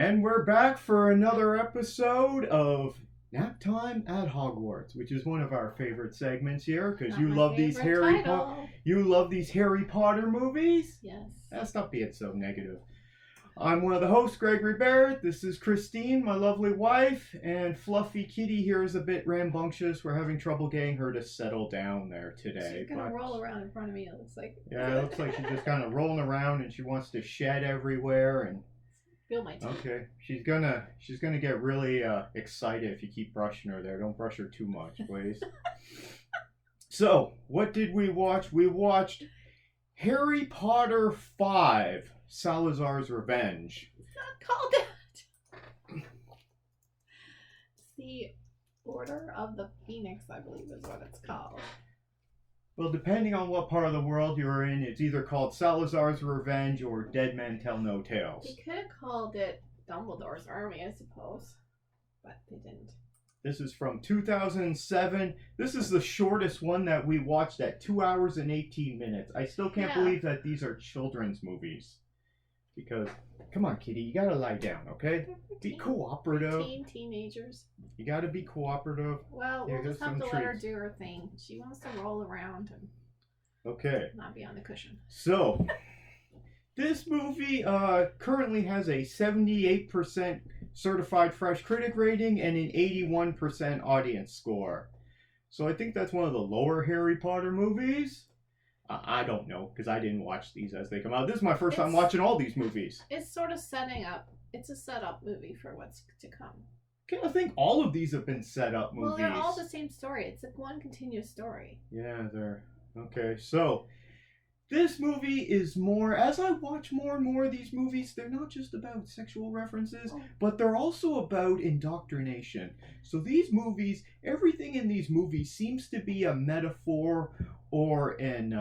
And we're back for another episode of Nap Time at Hogwarts, which is one of our favorite segments here because you love these you love these Harry Potter movies. Yes. Stop being so negative. I'm one of the hosts, Gregory Barrett. This is Christine, my lovely wife, and Fluffy Kitty here is a bit rambunctious. We're having trouble getting her to settle down there today. She's gonna roll around in front of me. It looks like. Yeah, it looks like she's just kind of rolling around, and she wants to shed everywhere and. Feel my teeth. Okay, she's gonna get really excited if you keep brushing her there. Don't brush her too much, please. So, what did we watch? We watched Harry Potter 5, Salazar's Revenge. It's not called that. It's the Order of the Phoenix, I believe is what it's called. Well, depending on what part of the world you're in, it's either called Salazar's Revenge or Dead Men Tell No Tales. They could have called it Dumbledore's Army, I suppose, but they didn't. This is from 2007. This is the shortest one that we watched at 2 hours and 18 minutes. I still can't believe that these are children's movies. Because, come on, Kitty, you gotta lie down, okay? Be cooperative. Teenagers. You gotta be cooperative. Well, we'll just have to let her do her thing. She wants to roll around and not be on the cushion. So, this movie currently has a 78% certified fresh critic rating and an 81% audience score. So I think that's one of the lower Harry Potter movies. I don't know, because I didn't watch these as they come out. This is my first time watching all these movies. It's sort of setting up. It's a setup movie for what's to come. Okay, I think all of these have been set up movies. Well, they're all the same story. It's like one continuous story. Yeah, they're... Okay, so... This movie is more... As I watch more and more of these movies, they're not just about sexual references, but they're also about indoctrination. So these movies, everything in these movies seems to be a metaphor or an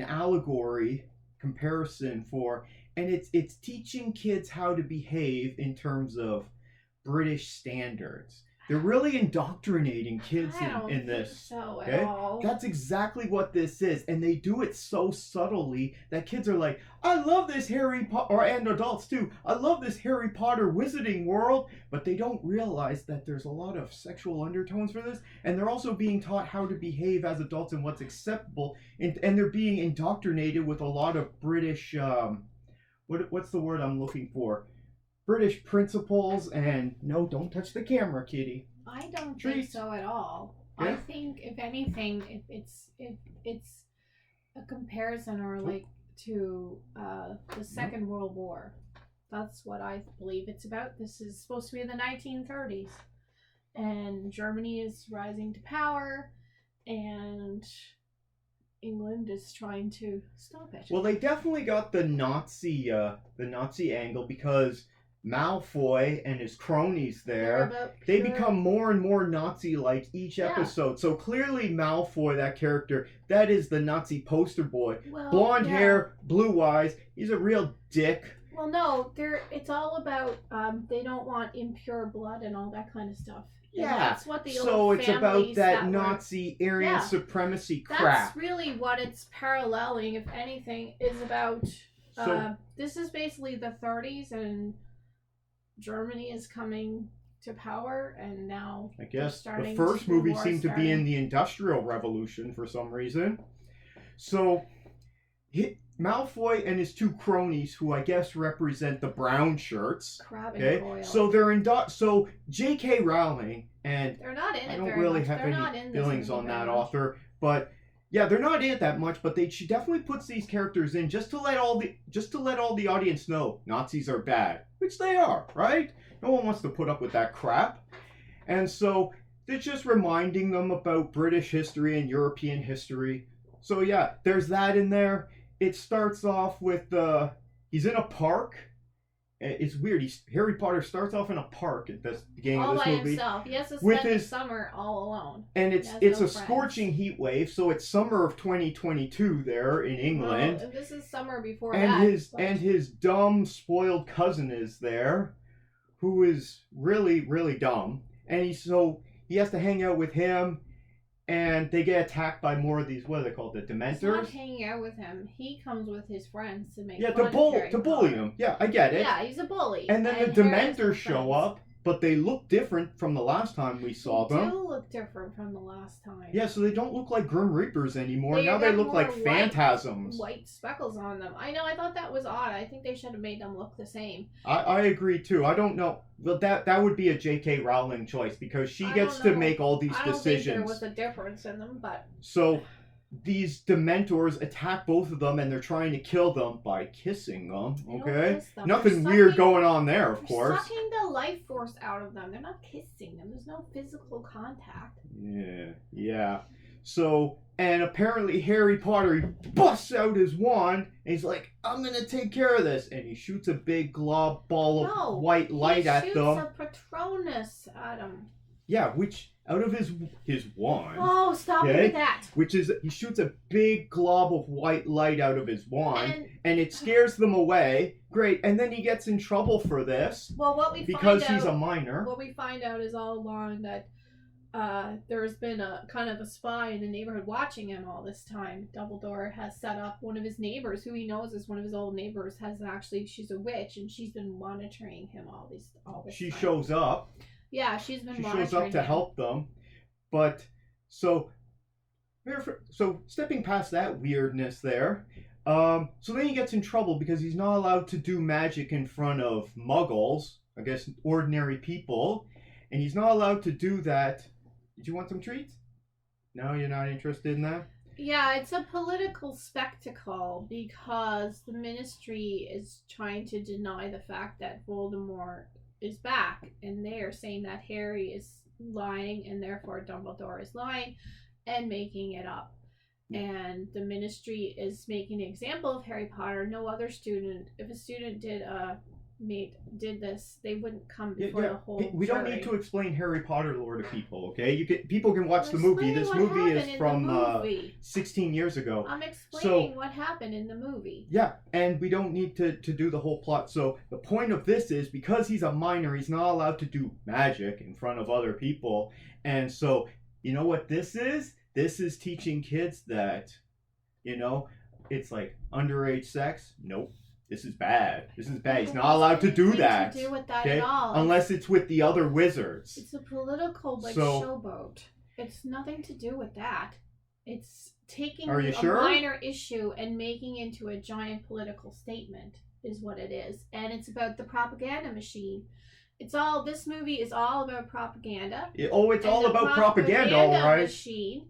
allegory comparison for, and it's teaching kids how to behave in terms of British standards. They're really indoctrinating kids in this. So at all. That's exactly what this is, and they do it so subtly that kids are like, "I love this Harry Potter," and adults too. "I love this Harry Potter wizarding world," but they don't realize that there's a lot of sexual undertones for this, and they're also being taught how to behave as adults and what's acceptable, and they're being indoctrinated with a lot of British what's the word I'm looking for? British principles, and no, don't touch the camera, Kitty. I don't think so at all. Yeah. I think, if anything, it's a comparison or like to the Second World War. That's what I believe it's about. This is supposed to be in the 1930s, and Germany is rising to power, and England is trying to stop it. Well, they definitely got the Nazi angle because Malfoy and his cronies there, they become more and more Nazi-like each episode. So clearly Malfoy, that character, that is the Nazi poster boy. Well, blonde hair, blue eyes, he's a real dick. Well, no, it's all about, they don't want impure blood and all that kind of stuff. Yeah, that's what the so it's about that Nazi Aryan supremacy crap. That's really what it's paralleling, if anything, is about. This is basically the 30s, and Germany is coming to power, and now I guess the first movie seemed to be in the Industrial Revolution for some reason. So Malfoy and his two cronies, who I guess represent the brown shirts. So they're so J.K. Rowling, and they're not in I don't really have any feelings on that author, but yeah, they're not in it that much. But she definitely puts these characters in just to let all the audience know Nazis are bad, which they are, right? No one wants to put up with that crap, and so they're just reminding them about British history and European history. So yeah, there's that in there. It starts off with he's in a park. It's weird. Harry Potter starts off in a park at the beginning of this movie. All by himself. He has to spend his summer all alone. And it's a scorching heat wave, so it's summer of 2022 there in England. Well, and this is summer before and his dumb, spoiled cousin is there, who is really, really dumb. And he has to hang out with him. and they get attacked by more of these, what are they called, the He's not Dementors? hanging out with him. He comes with his friends to make Yeah, fun of Harry to bully Potter. him. Yeah, I get it. Yeah, he's a bully. And then the Harry has no Dementors show friends. up, but they look different from the last time we saw They them. do look different from the last time. Yeah, so they don't look like Grim Reapers anymore. They Now they got look more like phantasms. White speckles on them. I know, I thought that was odd. I think they should have made them look the same. I agree too. I don't know. Well, that would be a J.K. Rowling choice because she gets to make all these I don't decisions. think there was a difference in them, but So these Dementors attack both of them, and they're trying to kill them by kissing them. they don't Okay, kiss them. nothing They're weird sucking- going on there, of they're course. Sucking the life force out of them. They're not kissing them. There's no physical contact. Yeah. So, and apparently Harry Potter he busts out his wand, and he's like, "I'm gonna take care of this," and he shoots a big glob ball of white light at them. He shoots a Patronus at them. Yeah, which out of his wand. Oh, stop with that! Which is he shoots a big glob of white light out of his wand, and it scares them away. Great, and then he gets in trouble for this. Well, because he's a minor. What we find out is all along that there's been a kind of a spy in the neighborhood watching him all this time. Dumbledore has set up one of his neighbors, who he knows is one of his old neighbors, she's a witch, and she's been monitoring him all this She time. shows up. Yeah, she's been She monitoring shows up to him. help them. But so stepping past that weirdness there, so then he gets in trouble because he's not allowed to do magic in front of muggles, I guess ordinary people, and he's not allowed to do that. Did you want some treats? No, you're not interested in that? Yeah, it's a political spectacle because the Ministry is trying to deny the fact that Voldemort is back, and they are saying that Harry is lying and therefore Dumbledore is lying and making it up. And the Ministry is making an example of Harry Potter. No other student, if a student did this, they wouldn't come before the whole We don't jury. need to explain Harry Potter lore to people, okay? People can watch the Explain movie. This what movie happened is in from the movie. 16 years ago. I'm explaining what happened in the movie. Yeah, and we don't need to do the whole plot. So the point of this is because he's a minor, he's not allowed to do magic in front of other people. And so, you know what this is? This is teaching kids that, it's like underage sex. Nope. This is bad. This is bad. He's not allowed to do that. To do with that at all. Unless it's with the other wizards. It's a political showboat. It's nothing to do with that. It's taking a minor issue and making into a giant political statement is what it is. And it's about the propaganda machine. This movie is all about propaganda. It's all about propaganda, all right. Machine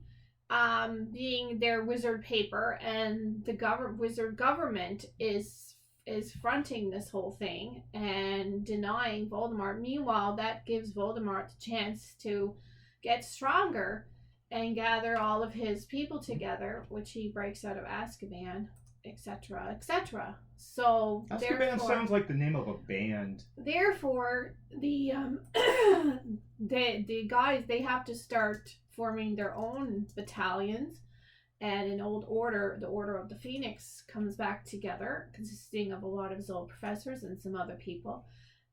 being their wizard paper, and the wizard government is fronting this whole thing and denying Voldemort. Meanwhile, that gives Voldemort the chance to get stronger and gather all of his people together, which he breaks out of Azkaban, etc., etc. So Azkaban sounds like the name of a band. Therefore, the the guys, they have to start forming their own battalions. And an old order, the Order of the Phoenix, comes back together, consisting of a lot of his old professors and some other people.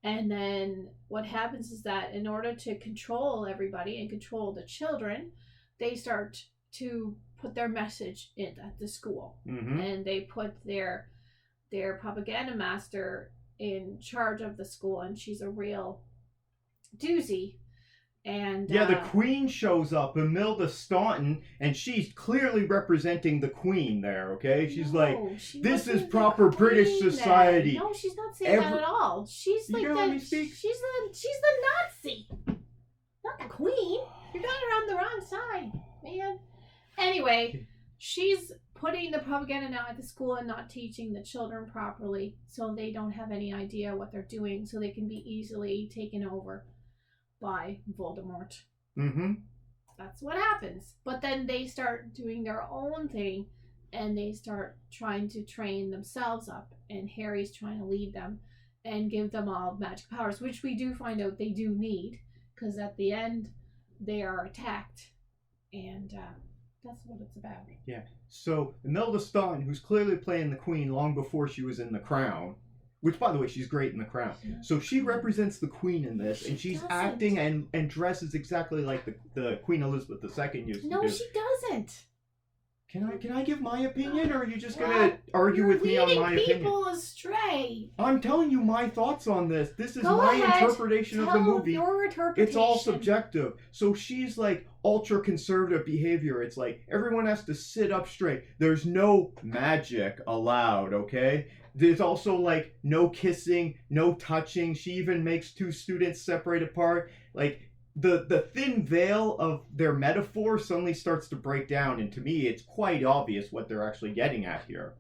And then what happens is that in order to control everybody and control the children, they start to put their message in at the school. Mm-hmm. And they put their propaganda master in charge of the school, and she's a real doozy. And the Queen shows up, Imelda Staunton, and she's clearly representing the Queen there, okay? She's this is proper British society. No, she's not saying that at all. She's like that. She's the Nazi, not the Queen. You're going around the wrong side, man. Anyway, she's putting the propaganda now at the school and not teaching the children properly, so they don't have any idea what they're doing, so they can be easily taken over by Voldemort. Mm-hmm. That's what happens. But then they start doing their own thing, and they start trying to train themselves up, and Harry's trying to lead them and give them all magic powers, which we do find out they do need, because at the end they are attacked, and that's what it's about. Yeah. So Imelda Staunton, who's clearly playing the Queen long before she was in The Crown, which, by the way, she's great in The Crown. So she represents the Queen in this, and she's acting and dresses exactly like the Queen Elizabeth II used to do. No, she doesn't. Can I give my opinion, or are you just gonna argue with me on my opinion? You're leading people astray. I'm telling you my thoughts on this. This is my interpretation of the movie. Your interpretation. It's all subjective. So she's like ultra conservative behavior. It's like everyone has to sit up straight. There's no magic allowed, okay? There's also like no kissing, no touching. She even makes two students separate apart. Like the thin veil of their metaphor suddenly starts to break down, and to me it's quite obvious what they're actually getting at here.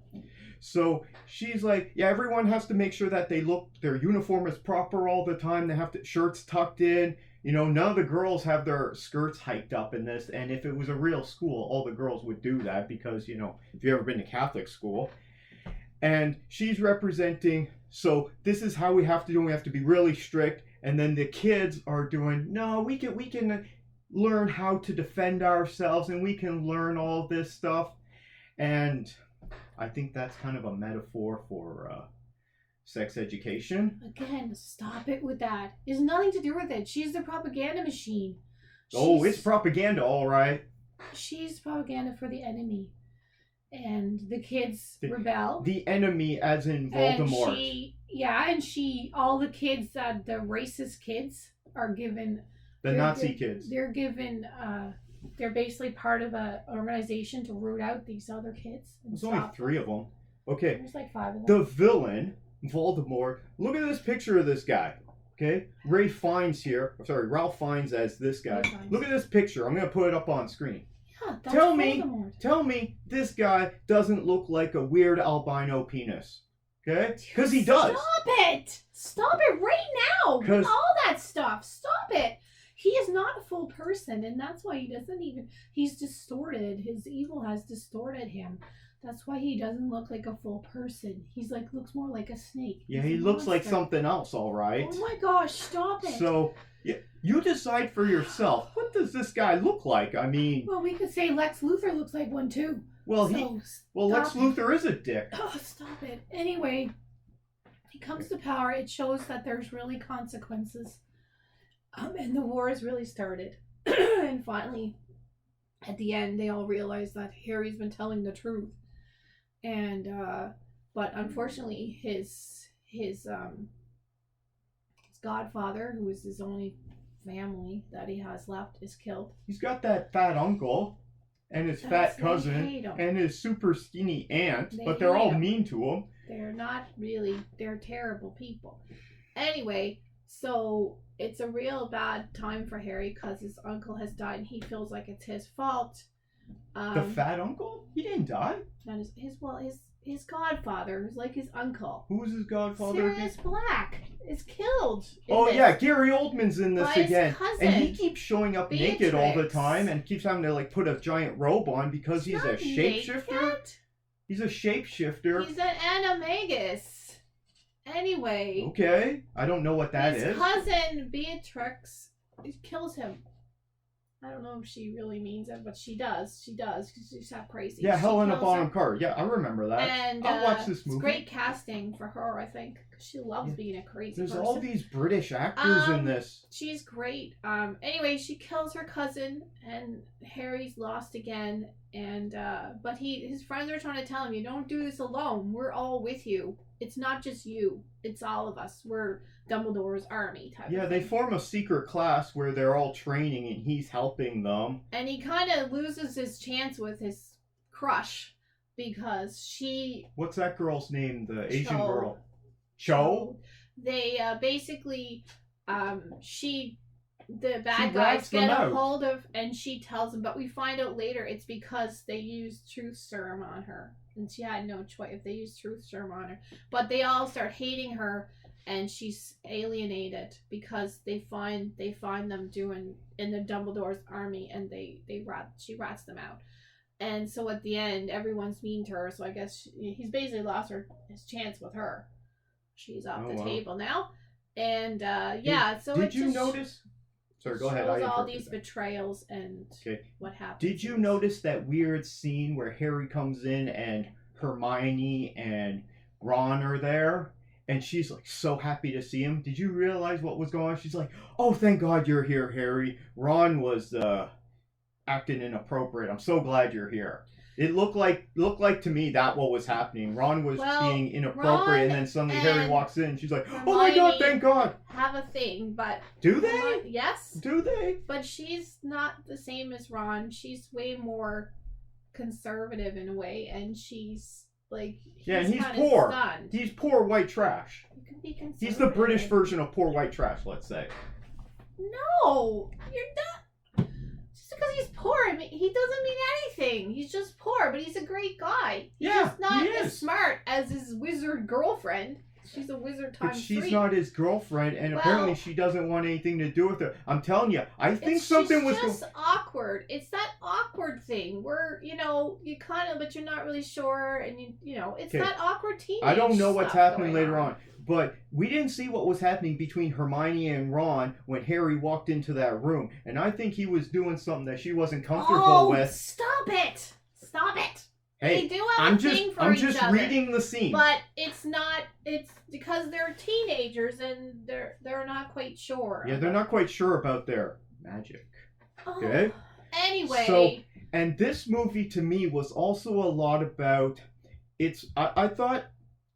So she's like, yeah, everyone has to make sure that their uniform is proper all the time. They have shirts tucked in. You know, none of the girls have their skirts hiked up in this, and if it was a real school, all the girls would do that because, you know, if you've ever been to Catholic school. And she's representing, so this is how we have to do it. We have to be really strict. And then the kids are doing, no, we can learn how to defend ourselves, and we can learn all this stuff. And I think that's kind of a metaphor for sex education. Again, stop it with that. There's nothing to do with it. She's the propaganda machine. It's propaganda, all right. She's propaganda for the enemy. And the kids rebel. The enemy, as in Voldemort. And all the kids, the racist kids, are given... The Nazi kids. They're given... they're basically part of an organization to root out these other kids. There's only 3 of them. Okay. There's like 5 of them. The villain, Voldemort. Look at this picture of this guy. Okay? Ralph Fiennes as this guy. Look at this picture. I'm going to put it up on screen. Yeah, that's Voldemort. Tell me this guy doesn't look like a weird albino penis. Okay? Because he does. Stop it! Stop it right now! All that stuff. Stop it! He is not a full person, and that's why he doesn't even... He's distorted. His evil has distorted him. That's why he doesn't look like a full person. He's like, looks more like a snake. Yeah, he looks like something else, all right. Oh my gosh, stop it. So, yeah, you decide for yourself. What does this guy look like? I mean... Well, we could say Lex Luthor looks like one, too. Well, Lex Luthor is a dick. Oh, stop it. Anyway, he comes to power. It shows that there's really consequences. And the war has really started. And finally, at the end, they all realize that Harry's been telling the truth. And, but unfortunately, his godfather, who is his only family that he has left, is killed. He's got that fat uncle and his fat cousin and his super skinny aunt, but they're all mean to him. They're not really, they're terrible people. Anyway, so it's a real bad time for Harry because his uncle has died and he feels like it's his fault. The fat uncle? He didn't die? Not his godfather, who's like his uncle. Who's his godfather? Sirius Black is killed. Yeah, Gary Oldman's in this again. Cousin, and he keeps showing up naked all the time and keeps having to like put a giant robe on because he's a shapeshifter. He's a shapeshifter. He's an animagus. Anyway. Okay. I don't know what that is. His cousin Beatrix kills him. I don't know if she really means it, but she does. She does, because she's that crazy. Yeah, Helena Bonham Carter. Yeah, I remember that. And I'll watch this movie. It's great casting for her, I think, because she loves being a crazy person. There's all these British actors in this. She's great. Anyway, she kills her cousin, and Harry's lost again. And but his friends are trying to tell him, you don't do this alone. We're all with you. It's not just you. It's all of us. We're Dumbledore's army type of thing. They form a secret class where they're all training and he's helping them. And he kind of loses his chance with his crush because she... What's that girl's name? The Asian girl. Cho? They basically... The bad guys get a hold of, and she tells them, but we find out later it's because they used truth serum on her. And she had no choice if they used truth serum on her. But they all start hating her, and she's alienated because they find them doing in the Dumbledore's army, and she rats them out. And so at the end, everyone's mean to her. So I guess he's basically lost his chance with her. She's off the table now, and so did you notice? Sorry, go ahead. Shows all these betrayals and what happened. Did you notice that weird scene where Harry comes in and Hermione and Ron are there? and she's like so happy to see him. Did you realize what was going on? She's like, "Oh, thank God you're here, Harry. Ron was acting inappropriate. I'm so glad you're here." It looked like to me that what was happening. Ron was being inappropriate, Ron and then suddenly Harry walks in, and she's like, "Oh my Hermione God, thank God." have a thing, but Do they? Yes. Do they? But she's not the same as Ron. She's way more conservative in a way, and she's like Yeah, and he's poor. Stunned. He's poor white trash. You can be conservative. He's the British version of poor white trash, let's say. No, you're not. Just because he's poor, he doesn't mean anything. He's just poor, but he's a great guy. He's just not as smart as his wizard girlfriend. She's a wizard times But she's 3. not his girlfriend, and apparently she doesn't want anything to do with her. I'm telling you, I think something was. It's just awkward. It's that awkward thing where you kind of, but you're not really sure, and it's that awkward teenage. I don't know what's happening later on, but we didn't see what was happening between Hermione and Ron when Harry walked into that room, and I think he was doing something that she wasn't comfortable with. Stop it! Stop it! Hey, they do have a thing for each other. I'm just reading the scene. But it's not. It's because they're teenagers and they're not quite sure. Yeah, they're not quite sure about their magic. Okay. Anyway. So, and this movie to me was also a lot about. I thought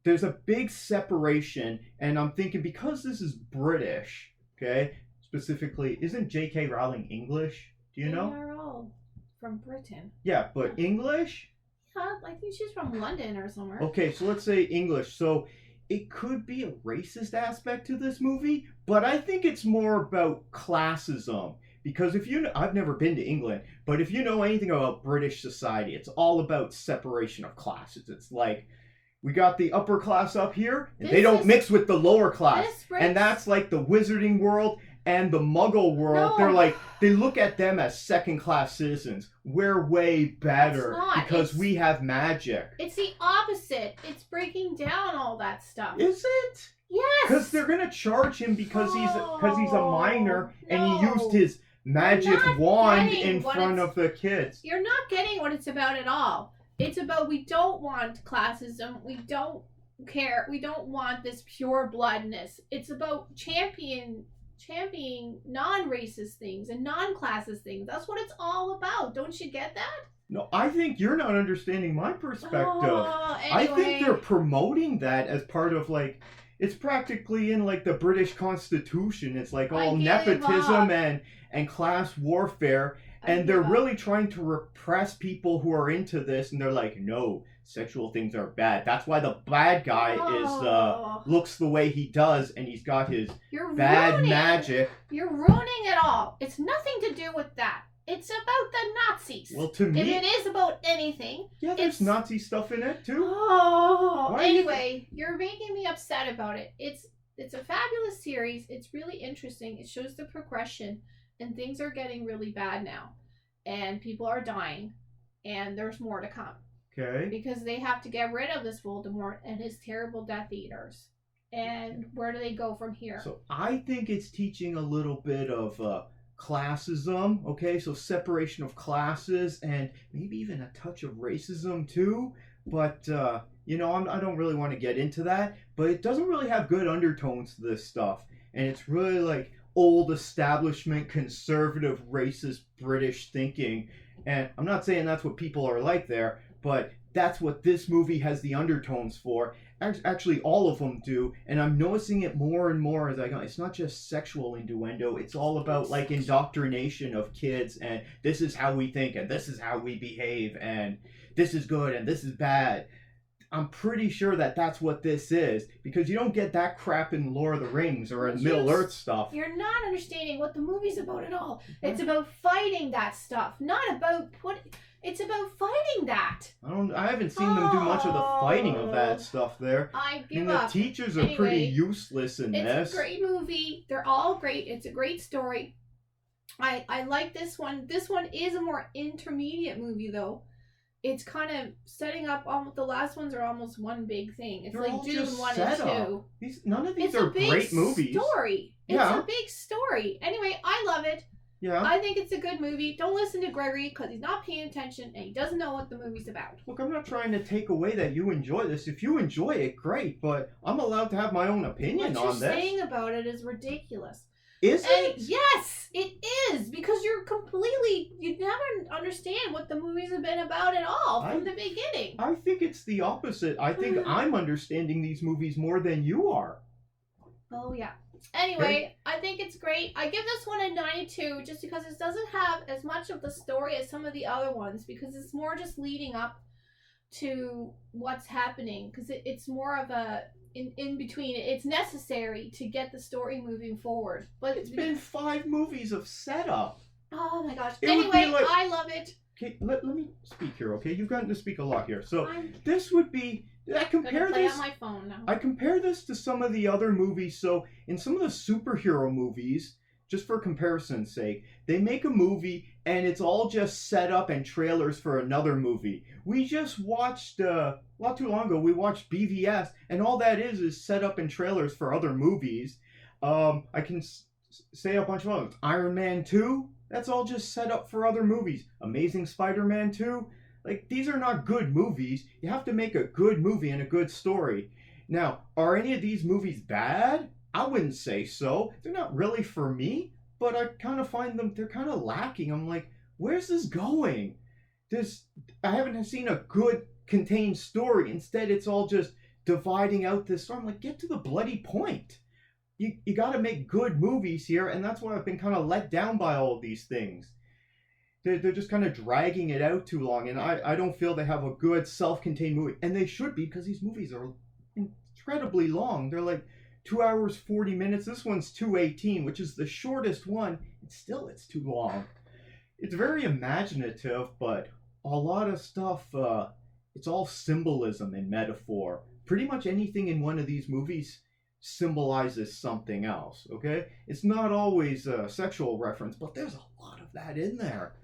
there's a big separation, and I'm thinking because this is British, okay, specifically, isn't J.K. Rowling English? Do you know? They're all from Britain. Yeah, but English. I think she's from London or somewhere. Okay, so let's say English. So it could be a racist aspect to this movie, but I think it's more about classism. Because I've never been to England, but if you know anything about British society, it's all about separation of classes. It's like, we got the upper class up here, and they don't mix with the lower class. And that's like the wizarding world and the muggle world. No. They look at them as second-class citizens. We're way better because we have magic. It's the opposite. It's breaking down all that stuff. Is it? Yes. Because they're gonna charge him because he's a minor and he used his magic wand in front of the kids. You're not getting what it's about at all. It's about we don't want classism. We don't care. We don't want this pure bloodness. It's about championing non-racist things and non-classist things. That's what it's all about. Don't you get that? No, I think you're not understanding my perspective. Anyway. I think they're promoting that as part of it's practically in the British Constitution. It's all nepotism and class warfare. And they're really trying to repress people who are into this, and they're like, no, sexual things are bad. That's why the bad guy looks the way he does, and he's got his bad magic. You're ruining it all. It's nothing to do with that. It's about the Nazis. Well, to me, if it is about anything, yeah, there's Nazi stuff in it too. Anyway, you're making me upset about it. It's a fabulous series. It's really interesting. It shows the progression. And things are getting really bad now. And people are dying. And there's more to come. Okay. Because they have to get rid of this Voldemort and his terrible Death Eaters. And where do they go from here? So I think it's teaching a little bit of classism. Okay, so separation of classes and maybe even a touch of racism too. But, I don't really want to get into that. But it doesn't really have good undertones to this stuff. And it's really old establishment, conservative, racist British thinking. And I'm not saying that's what people are like there, but that's what this movie has the undertones for. Actually, all of them do. And I'm noticing it more and more as I go. It's not just sexual innuendo. It's all about indoctrination of kids. And this is how we think. And this is how we behave. And this is good. And this is bad. I'm pretty sure that that's what this is, because you don't get that crap in Lord of the Rings or in Middle-earth stuff. You're not understanding what the movie's about at all. It's about fighting that stuff, not about it's about fighting that. I haven't seen them do much of the fighting of that stuff there. I give up. The teachers are pretty useless in this. It's a great movie. They're all great. It's a great story. I like this one. This one is a more intermediate movie though. It's kind of setting up. The last ones are almost one big thing. It's like Dune 1 and 2. None of these are great movies. Story. It's a big story. Anyway, I love it. Yeah. I think it's a good movie. Don't listen to Gregory because he's not paying attention and he doesn't know what the movie's about. Look, I'm not trying to take away that you enjoy this. If you enjoy it, great, but I'm allowed to have my own opinion on this. What you're saying about it is ridiculous. Is it? Yes, it is, because you never understand what the movies have been about at all from the beginning. I think it's the opposite. I think I'm understanding these movies more than you are. Oh, yeah. Anyway, I think it's great. I give this one a 92 just because it doesn't have as much of the story as some of the other ones, because it's more just leading up to what's happening, because it's more of a in between. It's necessary to get the story moving forward. But it's been 5 movies of setup. Oh my gosh. Anyway, I love it. Okay, let me speak here, okay? You've gotten to speak a lot here. So this would be... I compare this. On my phone now. I compare this to some of the other movies. So in some of the superhero movies, just for comparison's sake, they make a movie and it's all just set up and trailers for another movie. We just watched not too long ago. We watched BVS, and all that is set up and trailers for other movies. I can say a bunch of others. Iron Man 2. That's all just set up for other movies. Amazing Spider-Man 2. Like, these are not good movies. You have to make a good movie and a good story. Now, are any of these movies bad? I wouldn't say so. They're not really for me, but I kind of find them, they're kind of lacking. I'm like, where's this going? I haven't seen a good contained story. Instead, it's all just dividing out this story. I'm like, get to the bloody point. You got to make good movies here, and that's why I've been kind of let down by all of these things. They're just kind of dragging it out too long, and I don't feel they have a good self-contained movie. And they should be, because these movies are incredibly long. They're like 2 hours, 40 minutes. This one's 2:18, which is the shortest one. And still, it's too long. It's very imaginative, but a lot of stuff, it's all symbolism and metaphor. Pretty much anything in one of these movies symbolizes something else, okay? It's not always a sexual reference, but there's a lot of that in there,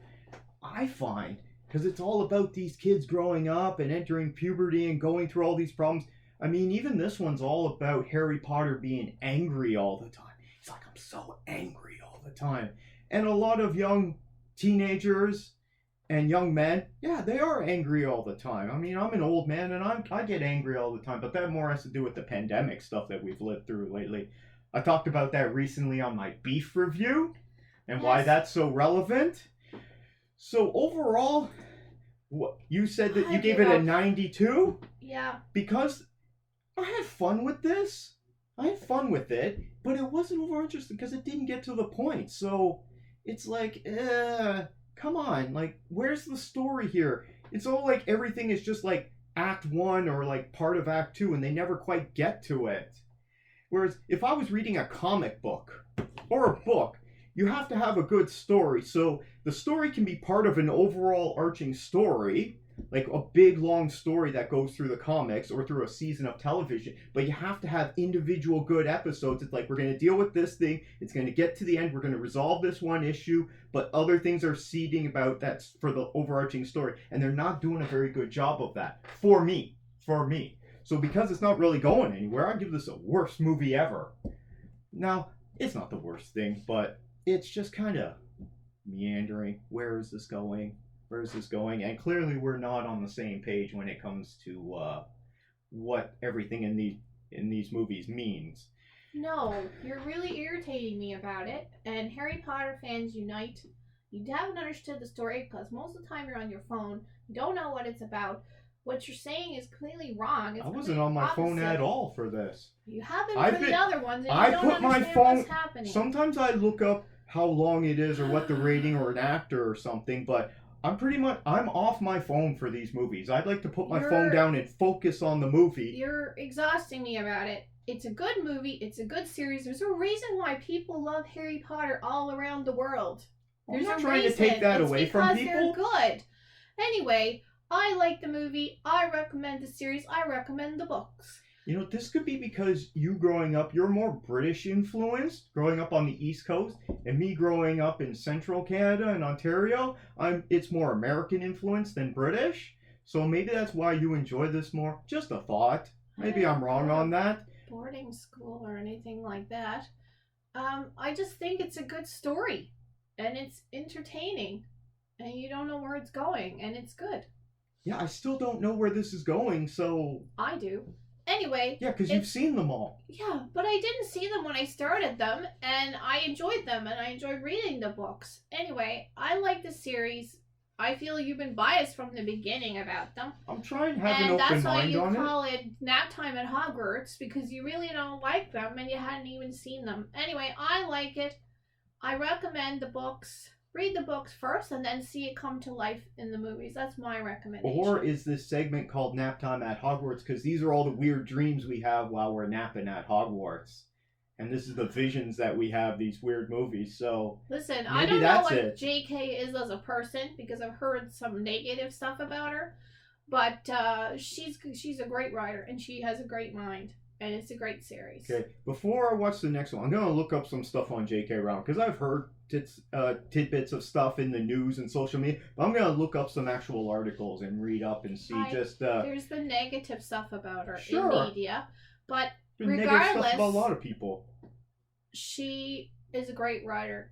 I find, because it's all about these kids growing up and entering puberty and going through all these problems. I mean, even this one's all about Harry Potter being angry all the time. He's like, I'm so angry all the time. And a lot of young teenagers and young men, yeah, they are angry all the time. I mean, I'm an old man and I get angry all the time, but that more has to do with the pandemic stuff that we've lived through lately. I talked about that recently on my beef review and why that's so relevant. So overall, you said that you gave it a 92? Yeah. Because I had fun with this. I had fun with it, but it wasn't over interesting because it didn't get to the point. So it's like, come on, like, where's the story here? It's all like everything is just like Act 1 or like part of Act 2, and they never quite get to it. Whereas if I was reading a comic book or a book, you have to have a good story. So the story can be part of an overall arching story, like a big long story that goes through the comics or through a season of television, but you have to have individual good episodes. It's like, we're going to deal with this thing, it's going to get to the end, we're going to resolve this one issue, but other things are seeding about that's for the overarching story, and they're not doing a very good job of that for me. So because it's not really going anywhere, I give this a worst movie ever. Now, it's not the worst thing, but it's just kind of meandering. Where is this going? And clearly we're not on the same page when it comes to what everything in these movies means. No, you're really irritating me about it. And Harry Potter fans unite. You haven't understood the story because most of the time you're on your phone. You don't know what it's about. What you're saying is clearly wrong. I wasn't on my phone at all for this. You haven't for the other ones, and you don't understand what's happening. Sometimes I look up how long it is or what the rating or an actor or something, but I'm off my phone for these movies. I'd like to put my phone down and focus on the movie. You're exhausting me about it. It's a good movie. It's a good series. There's a reason why people love Harry Potter all around the world. I'm not trying to take that away from people. Because they're good. Anyway, I like the movie. I recommend the series. I recommend the books. You know, this could be because you growing up, you're more British influenced, growing up on the East Coast, and me growing up in central Canada and Ontario, it's more American influenced than British. So maybe that's why you enjoy this more. Just a thought. Maybe I'm wrong on that. Boarding school or anything like that. I just think it's a good story. and it's entertaining, and you don't know where it's going, and it's good. Yeah, I still don't know where this is going, so... I do. Anyway. Yeah, because you've seen them all. Yeah, but I didn't see them when I started them, and I enjoyed them, and I enjoyed reading the books. Anyway, I like the series. I feel you've been biased from the beginning about them. I'm trying to have an open mind on it. And that's why you call it Nap Time at Hogwarts, because you really don't like them, and you hadn't even seen them. Anyway, I like it. I recommend the books. Read the books first and then see it come to life in the movies. That's my recommendation. Or is this segment called Nap Time at Hogwarts? Because these are all the weird dreams we have while we're napping at Hogwarts. And this is the visions that we have, these weird movies. So listen, I don't know what JK is as a person, because I've heard some negative stuff about her. But she's a great writer, and she has a great mind. And it's a great series. Okay, before I watch the next one, I'm going to look up some stuff on J.K. Rowling, because I've heard tidbits of stuff in the news and social media, but I'm going to look up some actual articles and read up and see There's been negative stuff about her sure. in media, but regardless... Negative stuff about a lot of people. She is a great writer,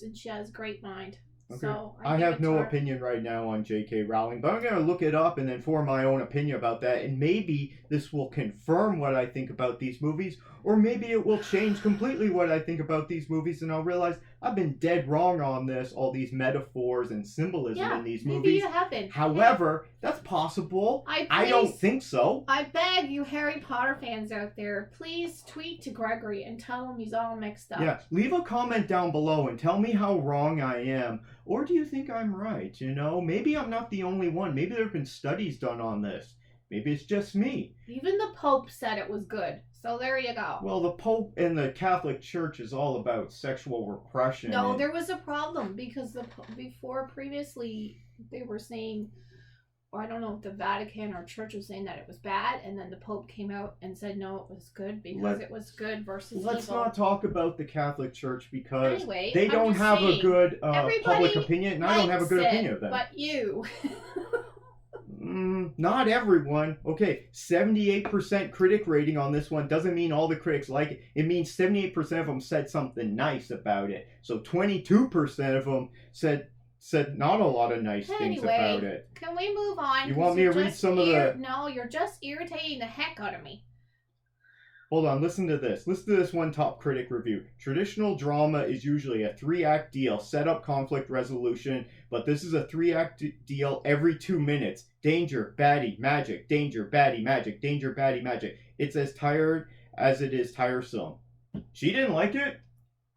and she has a great mind. Okay. So I have no opinion right now on J.K. Rowling, but I'm going to look it up and then form my own opinion about that, and maybe this will confirm what I think about these movies, or maybe it will change completely what I think about these movies, and I'll realize I've been dead wrong on this, all these metaphors and symbolism in these movies. Maybe you haven't. However, that's possible. I don't think so. I beg you Harry Potter fans out there, please tweet to Gregory and tell him he's all mixed up. Yeah, leave a comment down below and tell me how wrong I am. Or do you think I'm right? You know, maybe I'm not the only one. Maybe there have been studies done on this. Maybe it's just me. Even the Pope said it was good. So there you go. Well, the Pope and the Catholic Church is all about sexual repression. No, there was a problem because previously they were saying, I don't know if the Vatican or Church was saying that it was bad, and then the Pope came out and said no, it was good because it was good versus Let's evil. not talk about the Catholic Church because anyway, they don't have a good public opinion, and I don't have a good opinion of them. But you. Not everyone. Okay, 78% critic rating on this one doesn't mean all the critics like it. It means 78% of them said something nice about it. So 22% of them said not a lot of nice things about it. Can we move on? You want me to read some of the... No, you're just irritating the heck out of me. Hold on, listen to this. Listen to this one top critic review. Traditional drama is usually a 3-act deal, setup, conflict, resolution, but this is a 3-act deal every 2 minutes. Danger, baddie, magic, danger, baddie, magic, danger, baddie, magic. It's as tired as it is tiresome. She didn't like it?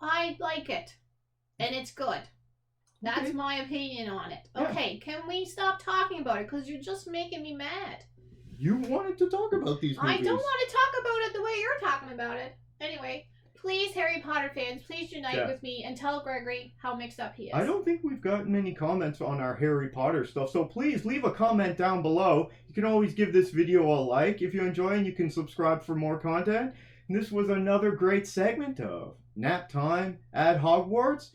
I like it. And it's good. That's my opinion on it. Yeah. Okay, can we stop talking about it? Because you're just making me mad. You wanted to talk about these movies. I don't want to talk about it the way you're talking about it. Anyway, please, Harry Potter fans, please unite with me and tell Gregory how mixed up he is. I don't think we've gotten many comments on our Harry Potter stuff, so please leave a comment down below. You can always give this video a like if you enjoy, and you can subscribe for more content. And this was another great segment of Nap Time at Hogwarts.